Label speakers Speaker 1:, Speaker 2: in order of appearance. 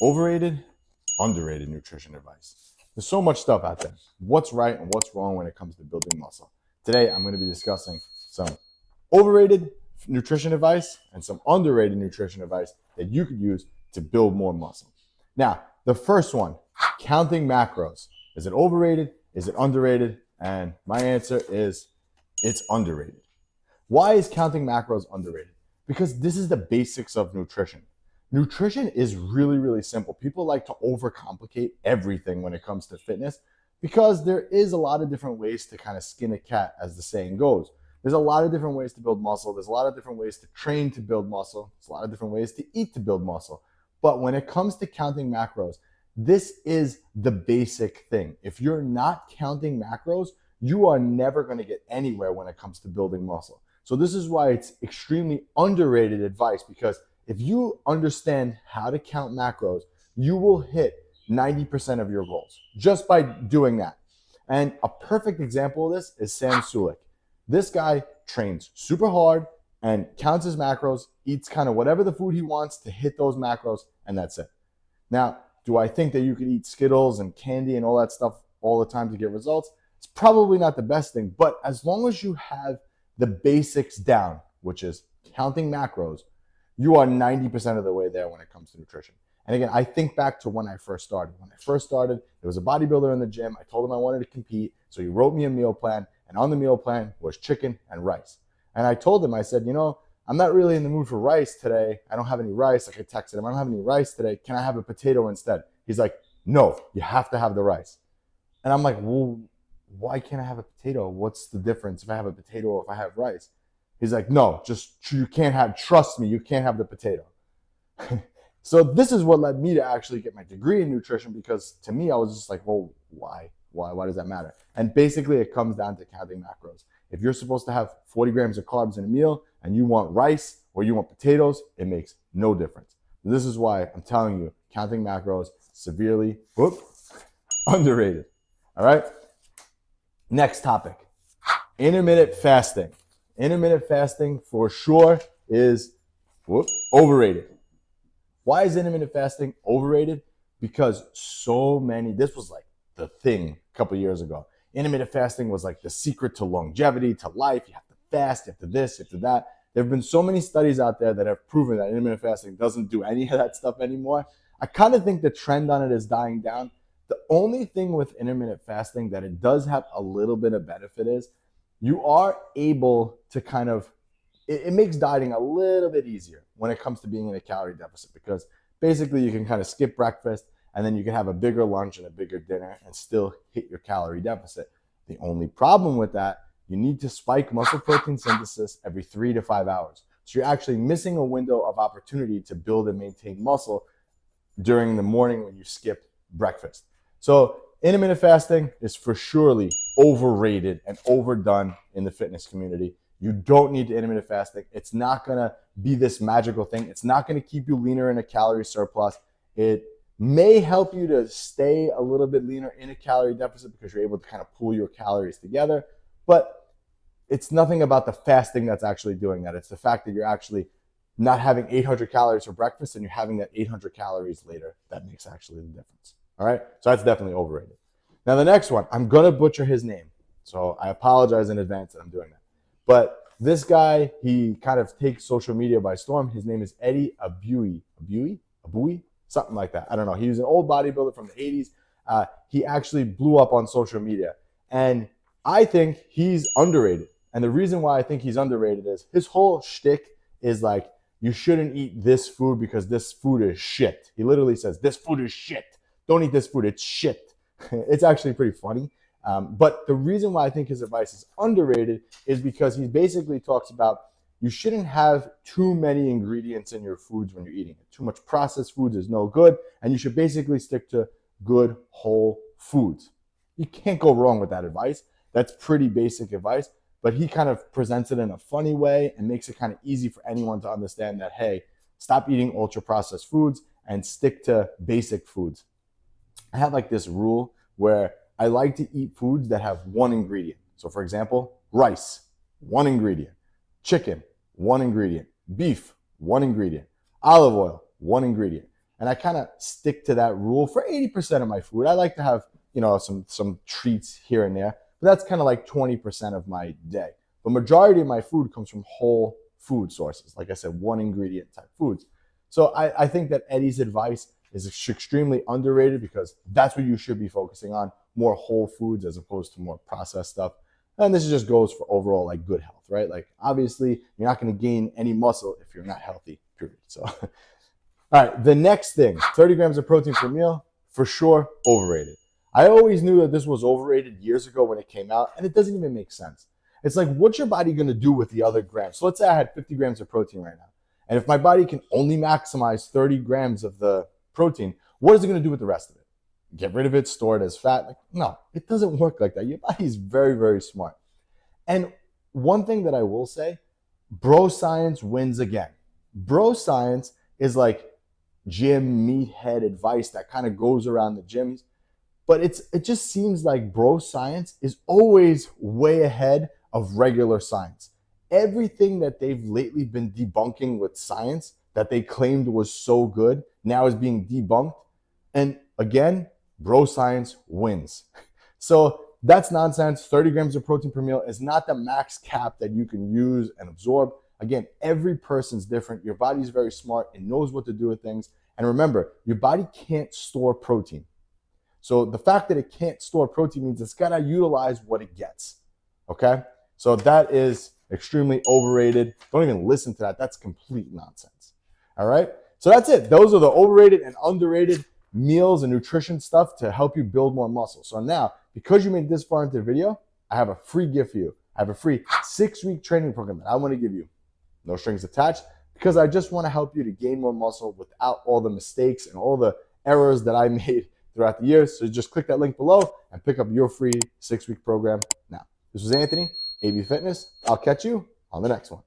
Speaker 1: Overrated, underrated nutrition advice. There's so much stuff out there. What's right and what's wrong when it comes to building muscle? Today, I'm going to be discussing some overrated nutrition advice and some underrated nutrition advice that you could use to build more muscle. Now, the first one, counting macros. Is it overrated? Is it underrated? And my answer is it's underrated. Why is counting macros underrated? Because this is the basics of nutrition. Nutrition is really, really simple. People like to overcomplicate everything when it comes to fitness because there is a lot of different ways to kind of skin a cat, as the saying goes. There's a lot of different ways to build muscle. There's a lot of different ways to train to build muscle. There's a lot of different ways to eat to build muscle. But when it comes to counting macros, this is the basic thing. If you're not counting macros, you are never going to get anywhere when it comes to building muscle. So this is why it's extremely underrated advice, because if you understand how to count macros, you will hit 90% of your goals just by doing that. And a perfect example of this is Sam Sulek. This guy trains super hard and counts his macros, eats kind of whatever the food he wants to hit those macros, and that's it. Now, do I think that you could eat Skittles and candy and all that stuff all the time to get results? It's probably not the best thing, but as long as you have the basics down, which is counting macros, you are 90% of the way there when it comes to nutrition. And again, I think back to when I first started. When I first started, there was a bodybuilder in the gym. I told him I wanted to compete, so he wrote me a meal plan, and on the meal plan was chicken and rice. And I told him, I said, I'm not really in the mood for rice today. I don't have any rice. Like I texted him, I don't have any rice today. Can I have a potato instead? He's like, no, you have to have the rice. And I'm like, well, why can't I have a potato? What's the difference if I have a potato or if I have rice? He's like, no, trust me, you can't have the potato. So this is what led me to actually get my degree in nutrition, because to me, I was just like, well, why? Why does that matter? And basically it comes down to counting macros. If you're supposed to have 40 grams of carbs in a meal and you want rice or you want potatoes, it makes no difference. This is why I'm telling you, counting macros, severely underrated. All right. Next topic, intermittent fasting. Intermittent fasting for sure is overrated. Why is intermittent fasting overrated? Because this was like the thing a couple years ago. Intermittent fasting was like the secret to longevity, to life. You have to fast, you have to this, you have to that. There have been so many studies out there that have proven that intermittent fasting doesn't do any of that stuff anymore. I kind of think the trend on it is dying down. The only thing with intermittent fasting that it does have a little bit of benefit is you are able to it makes dieting a little bit easier when it comes to being in a calorie deficit, because basically you can kind of skip breakfast and then you can have a bigger lunch and a bigger dinner and still hit your calorie deficit. The only problem with that, you need to spike muscle protein synthesis every 3 to 5 hours. So you're actually missing a window of opportunity to build and maintain muscle during the morning when you skip breakfast. So intermittent fasting is for surely overrated and overdone in the fitness community. You don't need intermittent fasting. It's not going to be this magical thing. It's not going to keep you leaner in a calorie surplus. It may help you to stay a little bit leaner in a calorie deficit because you're able to kind of pull your calories together. But it's nothing about the fasting that's actually doing that. It's the fact that you're actually not having 800 calories for breakfast and you're having that 800 calories later. That makes actually the difference. All right, so that's definitely overrated. Now the next one, I'm gonna butcher his name, so I apologize in advance that I'm doing that. But this guy, he kind of takes social media by storm. His name is Eddie Abui, something like that. I don't know. He was an old bodybuilder from the 80s. He actually blew up on social media, and I think he's underrated. And the reason why I think he's underrated is his whole shtick is like, you shouldn't eat this food because this food is shit. He literally says, this food is shit. Don't eat this food, it's shit. It's actually pretty funny. But the reason why I think his advice is underrated is because he basically talks about you shouldn't have too many ingredients in your foods when you're eating it. Too much processed foods is no good, and you should basically stick to good whole foods. You can't go wrong with that advice. That's pretty basic advice, but he kind of presents it in a funny way and makes it kind of easy for anyone to understand that, hey, stop eating ultra processed foods and stick to basic foods. I have like this rule where I like to eat foods that have one ingredient. So for example, rice, one ingredient. Chicken, one ingredient. Beef, one ingredient. Olive oil, one ingredient. And I kind of stick to that rule for 80% of my food. I like to have, some treats here and there, but that's kind of like 20% of my day. The majority of my food comes from whole food sources. Like I said, one ingredient type foods. So I think that Eddie's advice is extremely underrated because that's what you should be focusing on, more whole foods as opposed to more processed stuff. And this just goes for overall like good health, right? Like obviously you're not going to gain any muscle if you're not healthy, period. So, all right, the next thing, 30 grams of protein per meal, for sure, overrated. I always knew that this was overrated years ago when it came out, and it doesn't even make sense. It's like, what's your body going to do with the other grams? So let's say I had 50 grams of protein right now. And if my body can only maximize 30 grams of the protein, what is it going to do with the rest of it? Get rid of it, store it as fat? Like, no, it doesn't work like that. Your body is very, very smart. And one thing that I will say, bro science wins again. Bro science is like gym meathead advice that kind of goes around the gyms. But it just seems like bro science is always way ahead of regular science. Everything that they've lately been debunking with science that they claimed was so good now is being debunked. And again, bro science wins. So that's nonsense. 30 grams of protein per meal is not the max cap that you can use and absorb. Again, every person's different. Your body's very smart. It knows what to do with things. And remember, your body can't store protein. So the fact that it can't store protein means it's got to utilize what it gets. Okay? So that is extremely overrated. Don't even listen to that. That's complete nonsense. All right? So that's it. Those are the overrated and underrated meals and nutrition stuff to help you build more muscle. So now, because you made it this far into the video, I have a free gift for you. I have a free 6-week training program that I want to give you. No strings attached, because I just want to help you to gain more muscle without all the mistakes and all the errors that I made throughout the years. So just click that link below and pick up your free 6-week program now. This was Anthony, AB Fitness. I'll catch you on the next one.